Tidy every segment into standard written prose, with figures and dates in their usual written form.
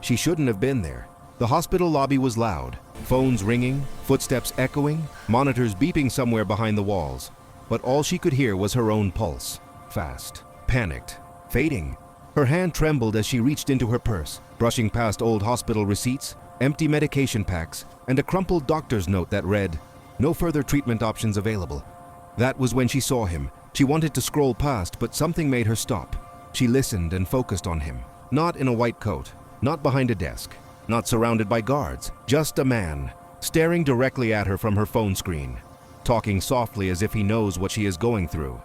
She shouldn't have been there. The hospital lobby was loud, phones ringing, footsteps echoing, monitors beeping somewhere behind the walls. But all she could hear was her own pulse. Fast, panicked, fading. Her hand trembled as she reached into her purse, brushing past old hospital receipts, empty medication packs, and a crumpled doctor's note that read, "No further treatment options available." That was when she saw him. She wanted to scroll past, but something made her stop. She listened and focused on him. Not in a white coat, not behind a desk, not surrounded by guards, just a man, staring directly at her from her phone screen, talking softly as if he knows what she is going through,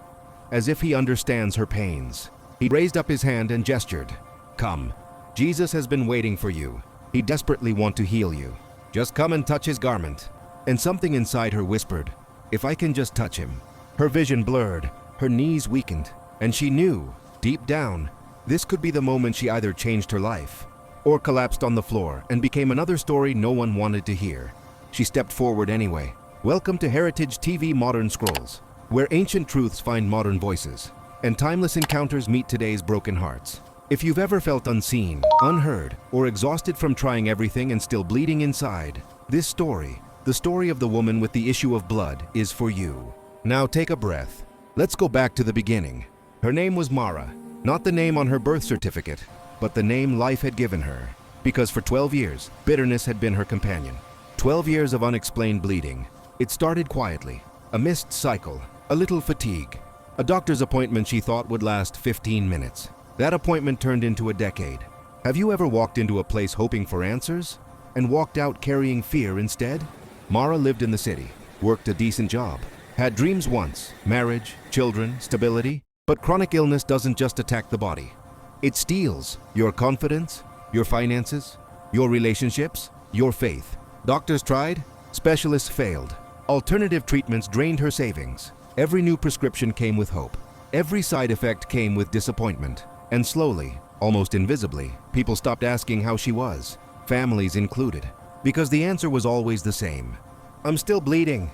as if he understands her pains. He raised up his hand and gestured. "Come. Jesus has been waiting for you. He desperately wants to heal you. Just come and touch his garment." And something inside her whispered, "If I can just touch him." Her vision blurred, her knees weakened, and she knew, deep down, this could be the moment she either changed her life or collapsed on the floor and became another story no one wanted to hear. She stepped forward anyway. Welcome to Heritage TV Modern Scrolls, where ancient truths find modern voices and timeless encounters meet today's broken hearts. If you've ever felt unseen, unheard, or exhausted from trying everything and still bleeding inside, this story, the story of the woman with the issue of blood, is for you. Now take a breath. Let's go back to the beginning. Her name was Mara, not the name on her birth certificate, but the name life had given her. Because for 12 years, bitterness had been her companion. 12 years of unexplained bleeding. It started quietly, a missed cycle, a little fatigue, a doctor's appointment she thought would last 15 minutes. That appointment turned into a decade. Have you ever walked into a place hoping for answers and walked out carrying fear instead? Mara lived in the city, worked a decent job, had dreams once, marriage, children, stability. But chronic illness doesn't just attack the body. It steals your confidence, your finances, your relationships, your faith. Doctors tried, specialists failed. Alternative treatments drained her savings. Every new prescription came with hope. Every side effect came with disappointment. And slowly, almost invisibly, people stopped asking how she was, families included, because the answer was always the same. "I'm still bleeding."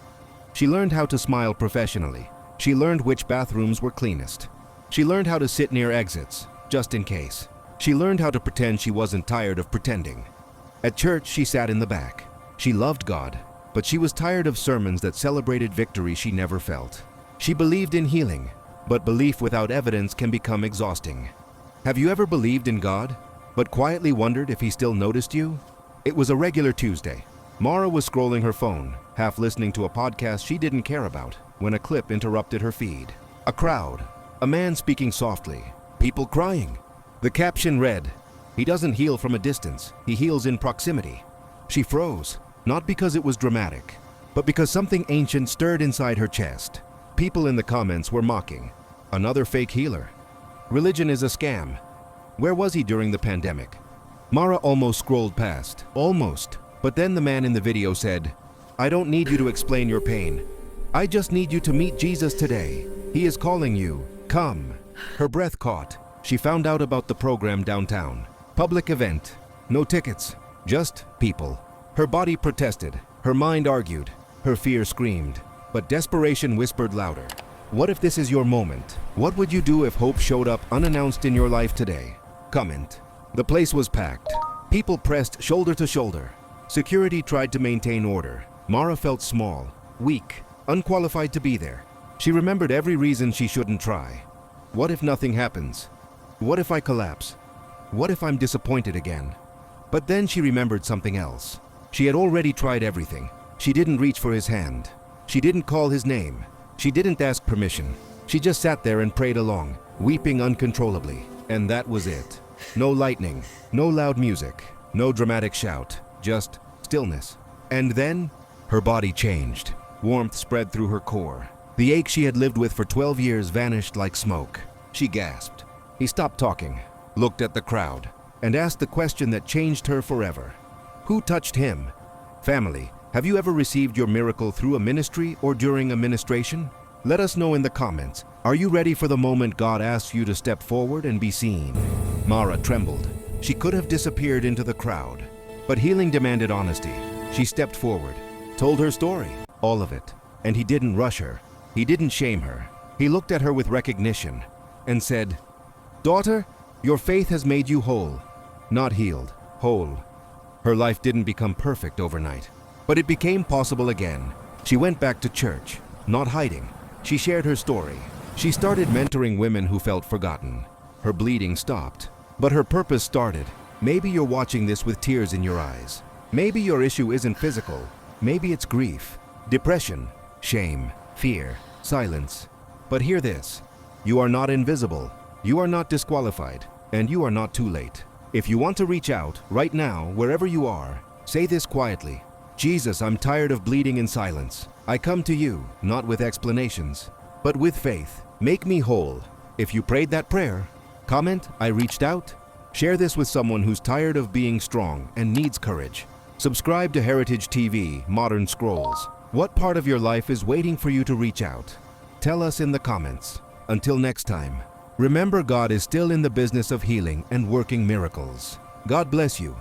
She learned how to smile professionally. She learned which bathrooms were cleanest. She learned how to sit near exits, just in case. She learned how to pretend she wasn't tired of pretending. At church, she sat in the back. She loved God, but she was tired of sermons that celebrated victory she never felt. She believed in healing, but belief without evidence can become exhausting. Have you ever believed in God, but quietly wondered if he still noticed you? It was a regular Tuesday. Mara was scrolling her phone, half listening to a podcast she didn't care about, when a clip interrupted her feed. A crowd, a man speaking softly, people crying. The caption read, "He doesn't heal from a distance, he heals in proximity." She froze, not because it was dramatic, but because something ancient stirred inside her chest. People in the comments were mocking. Another fake healer. Religion is a scam. Where was he during the pandemic? Mara almost scrolled past. Almost. But then the man in the video said, "I don't need you to explain your pain. I just need you to meet Jesus today. He is calling you. Come." Her breath caught. She found out about the program downtown. Public event. No tickets. Just people. Her body protested. Her mind argued. Her fear screamed. But desperation whispered louder. What if this is your moment? What would you do if hope showed up unannounced in your life today? Comment. The place was packed. People pressed shoulder to shoulder. Security tried to maintain order. Mara felt small, weak, unqualified to be there. She remembered every reason she shouldn't try. What if nothing happens? What if I collapse? What if I'm disappointed again? But then she remembered something else. She had already tried everything. She didn't reach for his hand. She didn't call his name. She didn't ask permission. She just sat there and prayed along, weeping uncontrollably. And that was it. No lightning, no loud music, no dramatic shout, just stillness. And then, her body changed. Warmth spread through her core. The ache she had lived with for 12 years vanished like smoke. She gasped. He stopped talking, looked at the crowd, and asked the question that changed her forever. Who touched him? Family, have you ever received your miracle through a ministry or during a ministration? Let us know in the comments. Are you ready for the moment God asks you to step forward and be seen? Mara trembled. She could have disappeared into the crowd, but healing demanded honesty. She stepped forward, told her story, all of it, and he didn't rush her. He didn't shame her. He looked at her with recognition and said, "Daughter, your faith has made you whole, not healed." whole. Her life didn't become perfect overnight, but it became possible again. She went back to church, not hiding. She shared her story. She started mentoring women who felt forgotten. Her bleeding stopped, but her purpose started. Maybe you're watching this with tears in your eyes. Maybe your issue isn't physical. Maybe it's grief, depression, shame, fear, silence. But hear this. You are not invisible. You are not disqualified. And you are not too late. If you want to reach out, right now, wherever you are, say this quietly. Jesus, I'm tired of bleeding in silence. I come to you, not with explanations, but with faith. Make me whole. If you prayed that prayer, comment, I reached out. Share this with someone who's tired of being strong and needs courage. Subscribe to Heritage TV, Modern Scrolls. What part of your life is waiting for you to reach out? Tell us in the comments. Until next time, remember God is still in the business of healing and working miracles. God bless you.